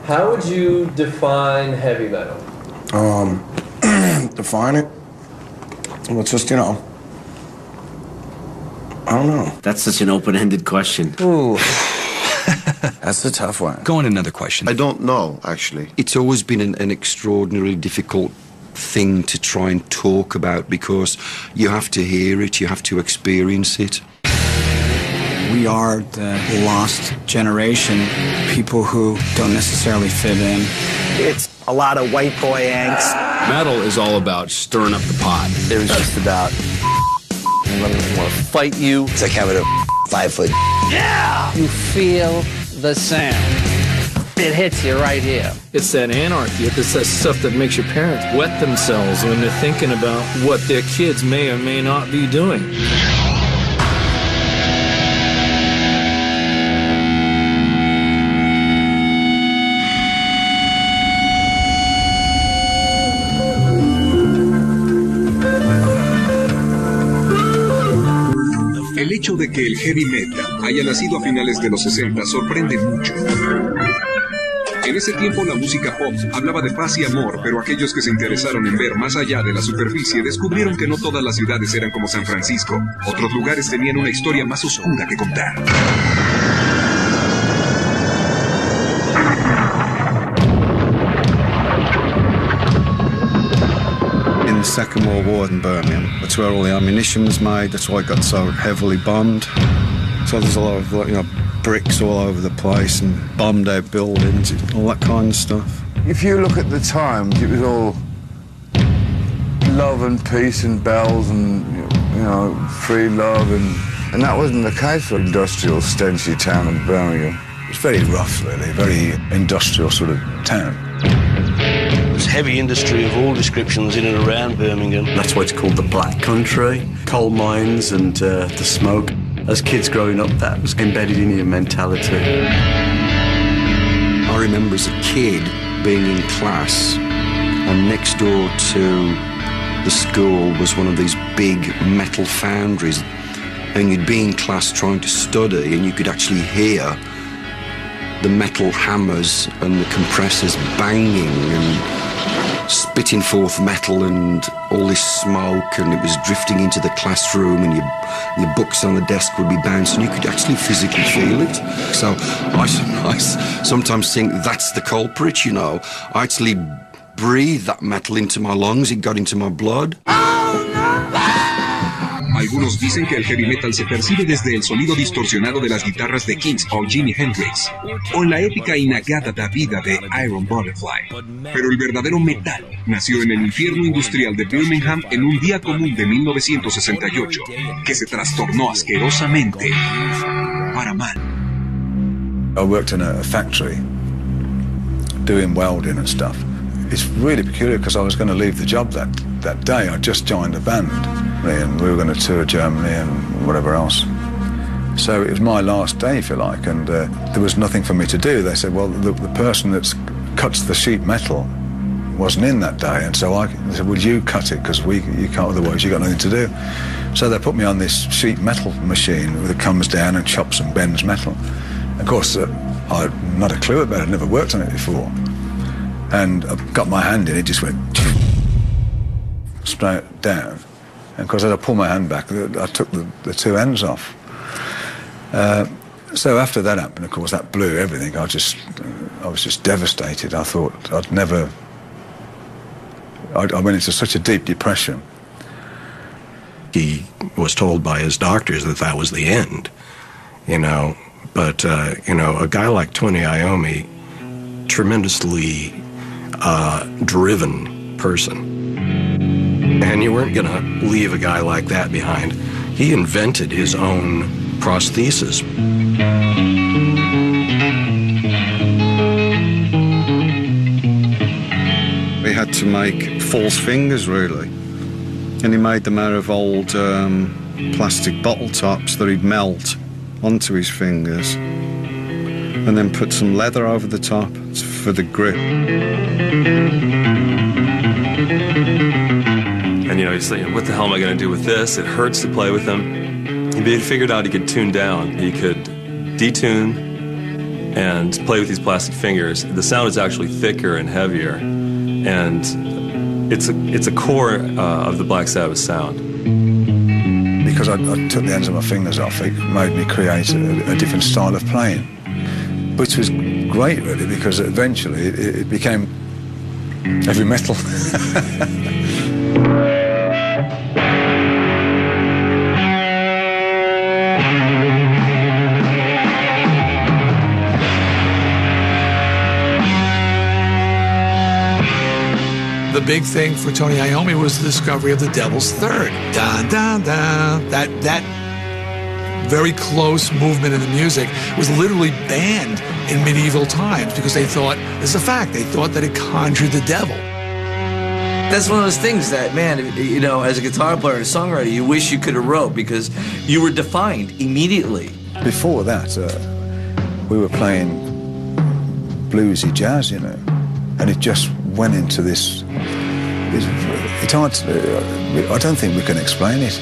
How would you define heavy metal? Define it? Well, it's just, I don't know. That's such an open-ended question. Ooh. That's a tough one. Go on, another question. I don't know, actually. It's always been an extraordinarily difficult thing to try and talk about because you have to hear it, you have to experience it. We are the lost generation, people who don't necessarily fit in. It's a lot of white boy angst. Metal is all about stirring up the pot. It was just about I want to fight you. It's like having a 5 foot. Yeah! You feel the sound. It hits you right here. It's that anarchy. It's that stuff that makes your parents wet themselves when they're thinking about what their kids may or may not be doing. El hecho de que el heavy metal haya nacido a finales de los 60 sorprende mucho. En ese tiempo la música pop hablaba de paz y amor, pero aquellos que se interesaron en ver más allá de la superficie descubrieron que no todas las ciudades eran como San Francisco. Otros lugares tenían una historia más oscura que contar. In the Second World War in Birmingham, that's where all the ammunition was made. That's why it got so heavily bombed. So there's a lot of bricks all over the place and bombed out buildings, all that kind of stuff. If you look at the times, it was all love and peace and bells and free love, and that wasn't the case for industrial, stenchy town of Birmingham. It's very rough, really, very industrial sort of town. There's heavy industry of all descriptions in and around Birmingham. That's why it's called the Black Country. Coal mines and the smoke. As kids growing up, that was embedded in your mentality. I remember as a kid being in class, and next door to the school was one of these big metal foundries, and you'd be in class trying to study, and you could actually hear the metal hammers and the compressors banging and spitting forth metal and all this smoke, and it was drifting into the classroom, and your books on the desk would be bouncing. You could actually physically feel it. So I sometimes think that's the culprit, I actually breathed that metal into my lungs, it got into my blood. Algunos dicen que el heavy metal se percibe desde el sonido distorsionado de las guitarras de Kings o Jimi Hendrix, o en la épica y nagada vida de Iron Butterfly. Pero el verdadero metal nació en el infierno industrial de Birmingham en un día común de 1968, que se trastornó asquerosamente para mal. I worked in a factory doing welding and stuff. It's really peculiar because I was going to leave the job that day. I just joined a band and we were going to tour Germany and whatever else. So it was my last day, if you like, and there was nothing for me to do. They said, well, the person that cuts the sheet metal wasn't in that day, and so they said, well, you cut it because you can't, otherwise you've got nothing to do. So they put me on this sheet metal machine that comes down and chops and bends metal. Of course, I had not a clue about it, I'd never worked on it before. And I got my hand in, it just went straight down. And of course, as I pulled my hand back, I took the two ends off. So after that happened, of course, that blew everything. I was just devastated. I thought I'd never... I went into such a deep depression. He was told by his doctors that was the end, But, a guy like Tony Iommi, tremendously driven person. And you weren't going to leave a guy like that behind. He invented his own prosthesis. We had to make false fingers, really. And he made them out of old plastic bottle tops that he'd melt onto his fingers and then put some leather over the top for the grip. And he's thinking, what the hell am I going to do with this? It hurts to play with him. He figured out he could tune down. He could detune and play with these plastic fingers. The sound is actually thicker and heavier, and it's a core of the Black Sabbath sound. Because I took the ends of my fingers off, it made me create a different style of playing, which was great, really, because eventually it became heavy metal. The big thing for Tony Iommi was the discovery of the Devil's Third. Dun, dun, dun. That very close movement in the music was literally banned in medieval times because they thought, this is a fact, they thought that it conjured the devil. That's one of those things that, man, as a guitar player and a songwriter, you wish you could have wrote because you were defined immediately. Before that, we were playing bluesy jazz, and it just went into this. It's hard to, I don't think we can explain it.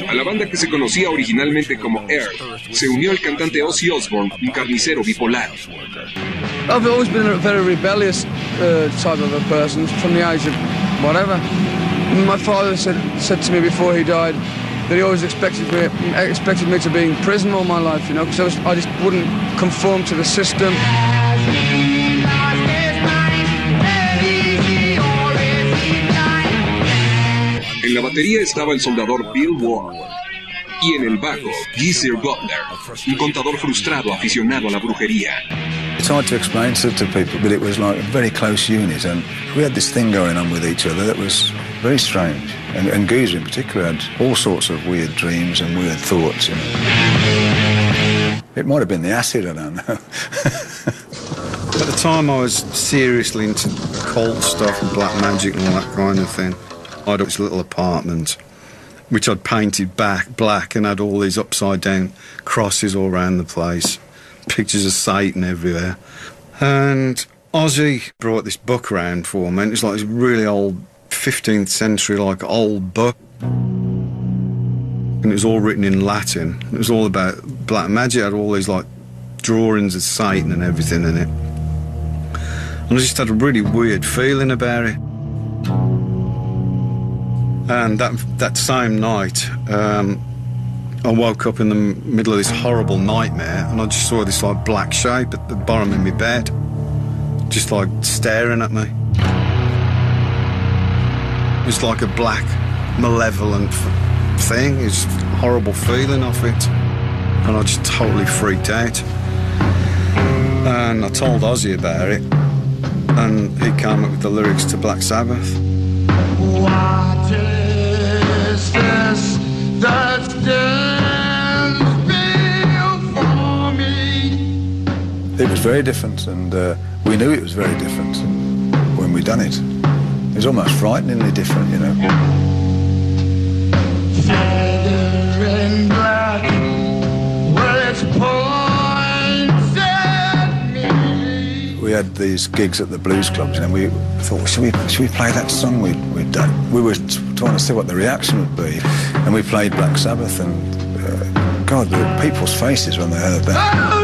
A la banda que se conocía originalmente como Air, se unió el cantante Ozzy Osbourne, un carnicero bipolar. I've always been a very rebellious type of a person from the age of whatever. My father said to me before he died that he always expected me to be in prison all my life, because I just wouldn't conform to the system. En la batería estaba el soldador Bill Ward y en el bajo Geezer Butler, un contador frustrado aficionado a la brujería. It's hard to explain to people, but it was like a very close unit, and we had this thing going on with each other that was very strange. And Geezer in particular had all sorts of weird dreams and weird thoughts. It might have been the acid, I don't know. At the time I was seriously into cult stuff and black magic and all that kind of thing. I had this little apartment which I'd painted black and had all these upside down crosses all around the place, pictures of Satan everywhere. And Ozzy brought this book around for me, and it's like this really old 15th century old book, and it was all written in Latin. It was all about black magic. It had all these drawings of Satan and everything in it, and I just had a really weird feeling about it. And that same night, I woke up in the middle of this horrible nightmare, and I just saw this black shape at the bottom of my bed, just staring at me. It was like a black, malevolent thing. It's a horrible feeling of it, and I just totally freaked out. And I told Ozzy about it, and he came up with the lyrics to Black Sabbath. What is this that stands before me? It was very different, and we knew it was very different when we'd done it. It was almost frighteningly different, Feather in black, where its points at me. We had these gigs at the blues clubs, and we thought, should we play that song we'd done? We were trying to see what the reaction would be, and we played Black Sabbath, and God, the people's faces when they heard that.